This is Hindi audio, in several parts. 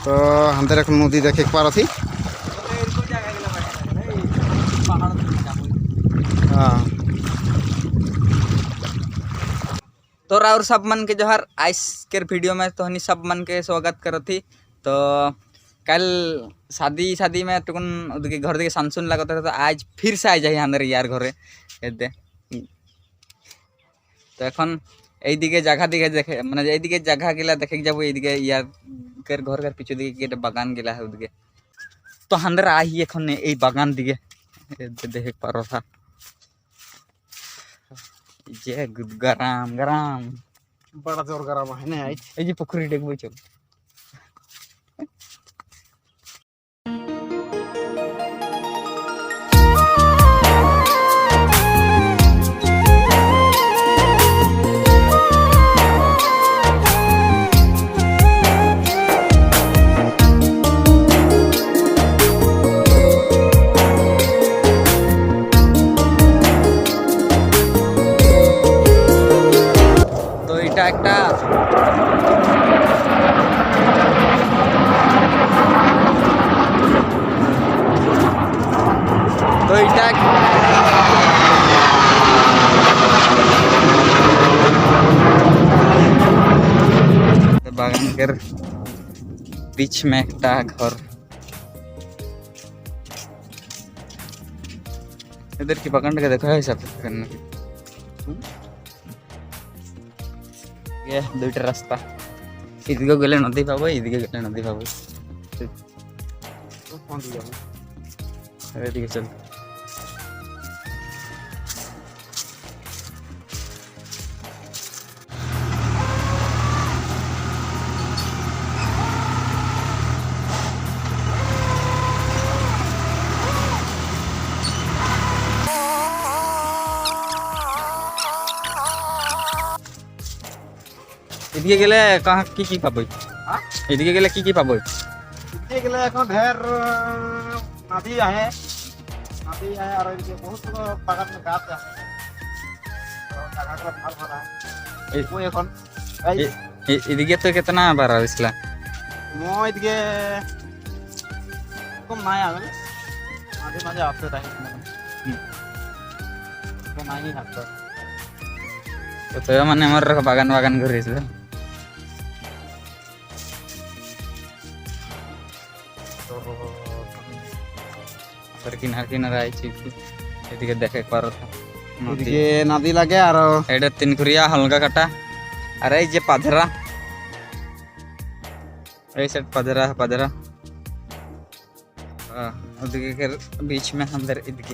तो हमদের এখন নদী দেখে পারছি हाँ। तो और सब मन के जोहर आइस के वीडियो में तो हनी सब मन के स्वागत करती। तो कल शादी में टुकन उनके घर दिखे सानसुन लगता था, तो आज फिर से आ जाए अंदर यार घरे एदे। तो এখন এইদিকে জায়গা দিকে দেখে মানে এইদিকে জায়গা গিলা দেখে যাব, এইদিকে ইয়ার ঘর পিছু দিকে একটা বাগান গিলা है ওদিকে। তো হান্দার আহি এখন এই বাগান দিকে দেখে পারো था যে গরম গরম बड़ा जोर गरम है ना आज। এই যে পুকুরি দেখবো চল। এটা একটা তো এটা बागान के बीच में एक घर, इधर की बागान का देखो है सब करने की ये दुईटा रास्ता इदिके गले नदी पाबो, इदिके गले नदी पाबो। एदिके चल এদিকে গেলে কাহা কি পাবো? এদিকে গেলে কি পাবো? এদিকে গেলে এখন ঢের নদী আছে আর এদিকে বহুত বাগান গাছ আছে, তো জায়গাটা ভালো ভালো এই এখন এদিকে তো কিতনা বার আসলা মই এদিকে কম নাই আগে মাঝে মাঝে আসতে তাই তো নাই আসতে। তো মানে আমার বাগান ঘুরেছিল কিনার আইছি এদিকে দেখে পারো এদিকে নদী লাগে আর এটা তিনকুরিয়া হালকা কাটা আর এই যে পাধরা, এই সাইড पादरा उधर के बीच में अंदर इधर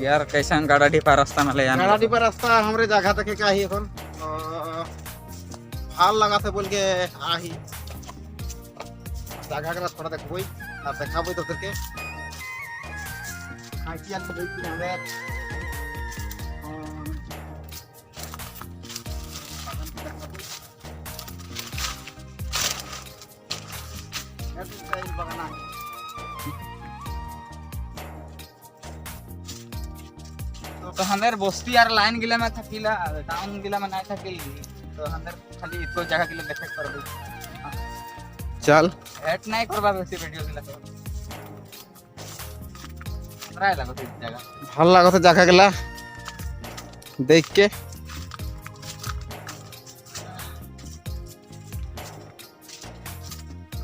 यार कैसा गाड़ा डिपा रास्ता में ले गाड़ा डिपा रास्ता हमरे जगह तक का ही এখন ভাল লাগাতে बोल के आही जगह का थोड़ा देखबई আর দেখাবই তোদেরকে আইটিআর তো দেখি আমরা तो हंदर बस्ती यार लाइन गिला में थकीला टाउन गिला में नहीं थकिल, तो हंदर खाली इतो जगह गिला देखे करबो। चल ऐड नहीं करबा बेसी वीडियो गिला तो ट्राई लागो इस जगह ভাল লাগতে জায়গা গেলা देख के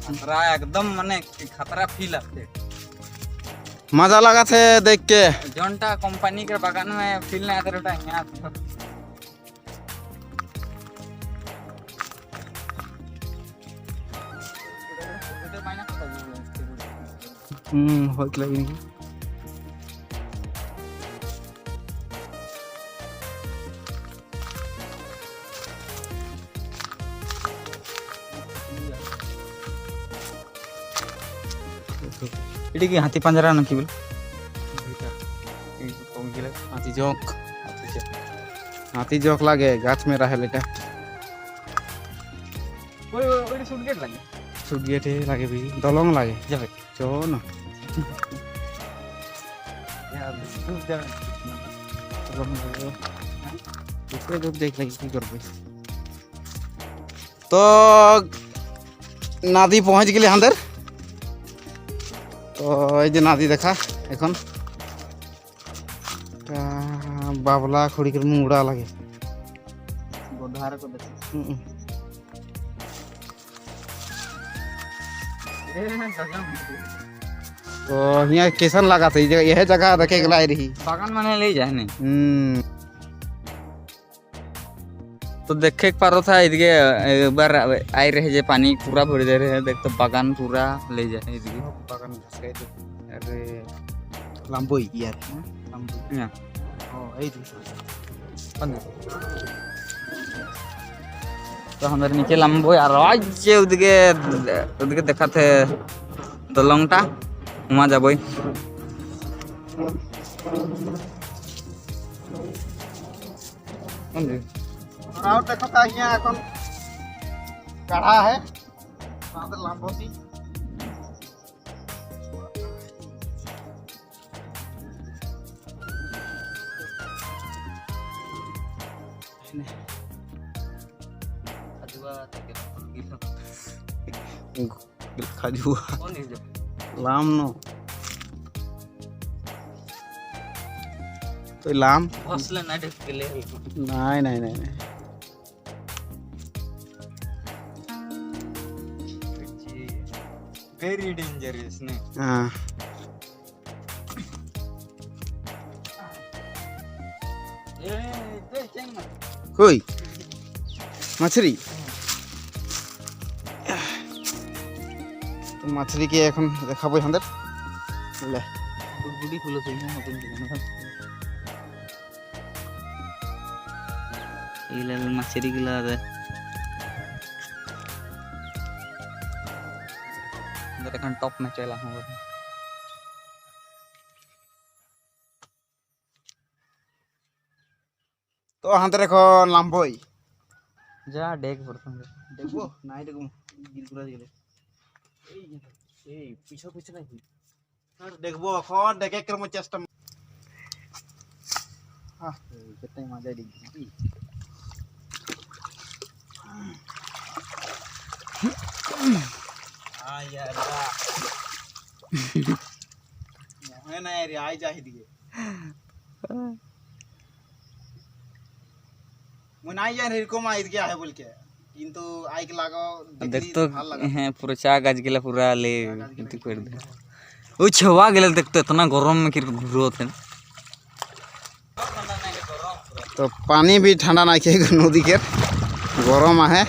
खतरा एकदम माने खतरा फील आते, मजा लगा थे देख के। जोनटा कंपनी के बागान में फील नहीं आता रहता यहाँ होत लगी इडी की हाथी पंजरा न की बोल हाथी जोक लागे गाछ में रहे लेटा ओई सुट गेट लगे सुट गेट लागे भी दलंग लागे जाबे चो न यार देख लगी की करबे तो नादी पहुँच गए अंदर तो ये नादी देखा एखन बाबला खड़ी कर मुड़ा लगे गोधार को देख तो यहाँ कैसन लगा था यह जगह देखे गला रही बागान माने ले जाए ने तो देखे पारो था इधर एक बार आई रहे जे पानी पूरा भर दे रहे देख तो बागान पूरा ले जाए इधर बागान अरे लंबोई यार लंबोई तो हमारे नीचे लंबो यार आज उदके देखा थे दलंगटा वहाँ जाबई और देखो का यहाँ এখন काढ़ा है लंबोसी खजुआ लाम नो तो लाम हौसला ना ढक के ले नहीं नहीं नहीं नहीं वेरी डेंजरस ने हाँ कोई मछली तो मछली के এখন দেখাবো আমাদের ले बुड़ी फुल से अपन इला मछली गिला दे अंदर এখন टॉप में चला हूं तो আমাদের এখন লাম্বই जा डेक पड़ता দেখবো নাই দেখবো গিলপুরা গেলে এই পিছে পিছে নাই আর দেখবো এখন দেখে কেমন চেষ্টা হ্যাঁ কেটাই মজা দিছি आ यार है ना यार आई जा ही दिए मन आई जा रे को आई गया है बोल के किंतु आई के लागो देख तो हैं पूरा चा गाज गेला पूरा ले इति कर दे ओ छवा गेला देख तो इतना गरम में कि ग्रोथ है तो पानी भी ठंडा ना के नदी के गरम है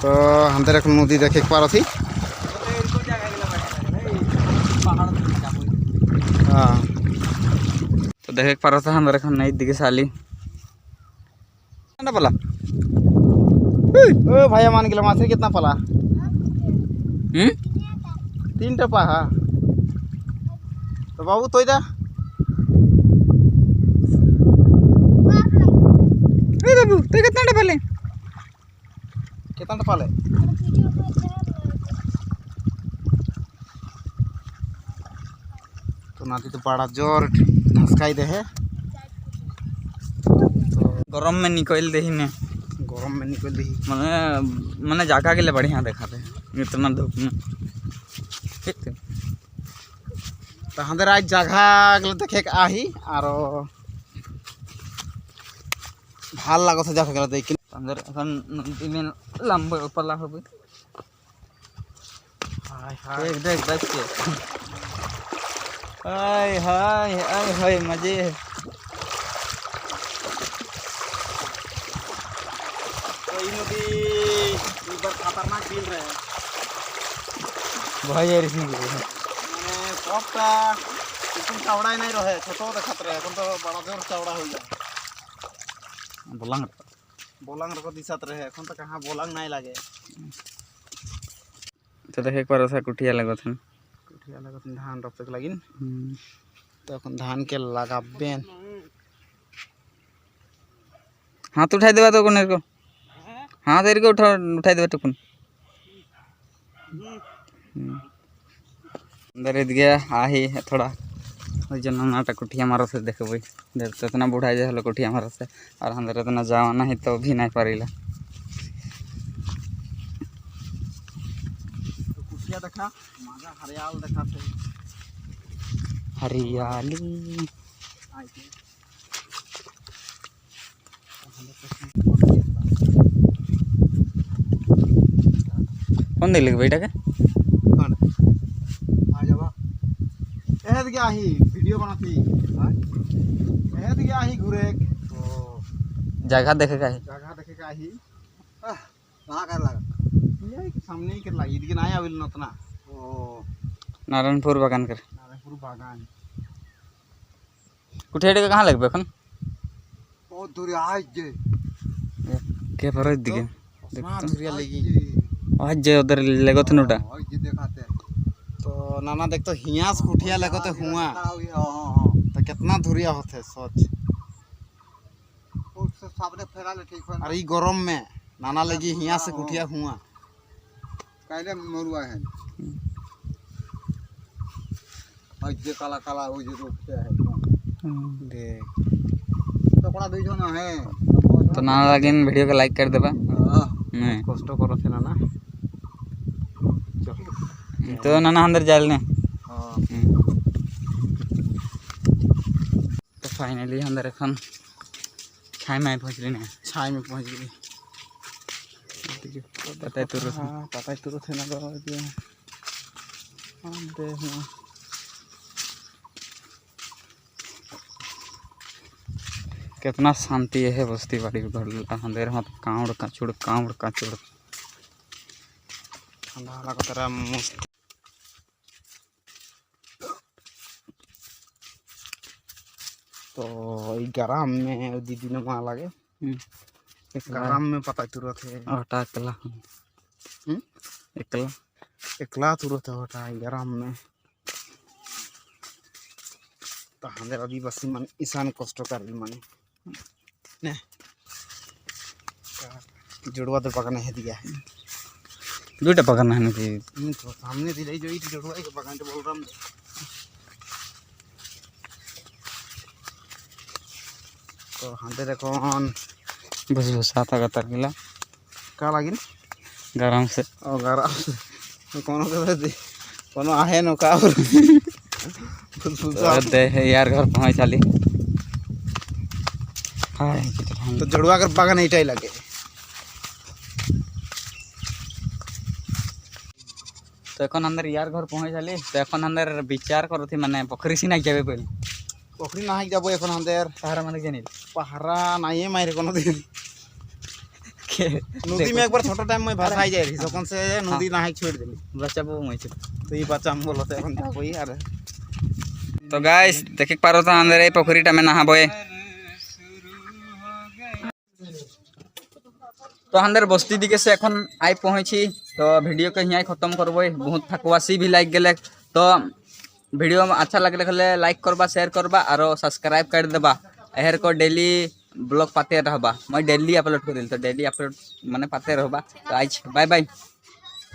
तो हम तेरे को नदी देखे पार थी हाँ तो देखे पार था हमारे खान नहीं दिखे साली ना पला ओ भैया मान के माछली कितना पला 3 टपा हाँ तो बाबू तो इधर बाबू तो कितना टपा ले कितना टपा ले तो नाती तो बड़ा जोर धसकाई दे है तो गरम में निकल दे ही ने गरम में निकल दी मैंने मैंने जाका के लिए बढ़िया देखा थे इतना धूप में ठीक थे तो हमारे आज जगह गले देखे आही और ভাল লাগो से जगह गले देख अंदर এখন नदी में लंबे पला हो गई हाय हाय देख देख देख के हाय हाय हाय हाय मजे तो ये नदी ऊपर खतरनाक फील रहे हैं भाई यार इसमें माने सबटा इतना चौड़ा नहीं रहे छोटो देखत रहे এখন तो बड़ा जोर चौड़ा हो गया बोलांग बोलांग को दिसत रहे এখন तो कहां बोलांग नहीं लागे तो देख एक बार ऐसा कुटिया लगत हन कुटिया लगत धान रोपे के लागिन तो এখন धान के लगाबेन हाथ उठाई देबा तो कोने को हाथ तेरे को उठाई देबा तो कोन अंदर गया आही है थोड़ा ওই জন্য নাটা কুঠিয়া মারছে দেখো বই দেখতে তো না বুড়াই যায় হলো কুঠিয়া মারছে আর হান্দরে তো না যাওয়া না তো भी नहीं पारिला तो कुटिया देखा माजा हरियाल देखा थे हरियाली कौन देख लगे बेटा के कौन आ जावा एहद गया ही वीडियो बनाती एहद गया ही घुरे तो जगह देखेगा है जगह देखेगा ही कहाँ कर लगा ये सामने ही कर लगी लेकिन आया विल नतना ओ नारायणपुर बागान कर नारायणपुर बागान कुठे कहाँ लगबे এখন बहुत दूर आज जे के पर दिखे ना दूरिया लगी आज जे उधर लगो थे नोटा आज जे दिखाते तो नाना देख तो हियास कुठिया लगते हुआ तो कितना दूरिया होते सोच उससे सामने फेरा ले ठीक अरे ई गरम में नाना लगी हिया से कुठिया हुआ काले मरुआ है आज जे काला काला हो जे रूप से है देख तो कोना दुई जन है तो नाना लगिन वीडियो को लाइक कर देबा नहीं कष्ट करो थे नाना तो नाना अंदर जाल ने हां तो फाइनली अंदर এখন छाई में पहुंचली ने छाई में पहुंच गई पता है तुरंत पता है तुरंत है ना दे हम दे कितना शांति है बस्ती बाड़ी घर अंधेर मत कावड़ काचुड़ ठंडा लगा तेरा मस्त तो गरम में दीदी ने वहाँ लगे गरम में पता तुरंत है हटा एकला एकला एकला तुरंत होता है गरम में तो हमारे आदिवासी मन ईशान कष्ट कर मन ने जुड़वा तो पकड़ने है दिया है दुटा पकड़ना है ना कि तो सामने दिलाई जो इट जुड़वा के पकड़ने बोल रहा हूँ तो हाथे देखो बस भूसा था कतर गिला का लगिन गरम से और गरम से कोनो आहे नो का दे यार घर पहुंच चली हाय तो जुड़वा कर पकड़ नहीं टाई लगे तो এখন अंदर यार घर पहुंच चली तो এখন अंदर विचार करो थी माने पोखरी से नहीं जाबे पहले पोखरी ना जाबो এখন अंदर पहाड़ा माने जानी पहाड़ा नहीं मारे कोनो दिन नदी में एक बार छोटा टाइम में भाषा आई जाए सकन से नदी ना छोड़ देली बच्चा वो मैं तो ये बच्चा हम बोलते এখন जाबो यार तो गाइस देख पारो तो अंदर এই पोखरीटा में नहाबे तो अंदर बस्ती दिखे से এখন आई पहुंची तो वीडियो के यहीं खत्म करबो बहुत थकवासी भी लाग गेले तो वीडियो में अच्छा लगले खले लाइक करबा शेयर करबा और सब्सक्राइब कर देबा एहर को डेली ब्लॉग पाते रहबा मैं डेली अपलोड करिल तो डेली अपलोड माने पाते रहबा तो आज बाय बाय।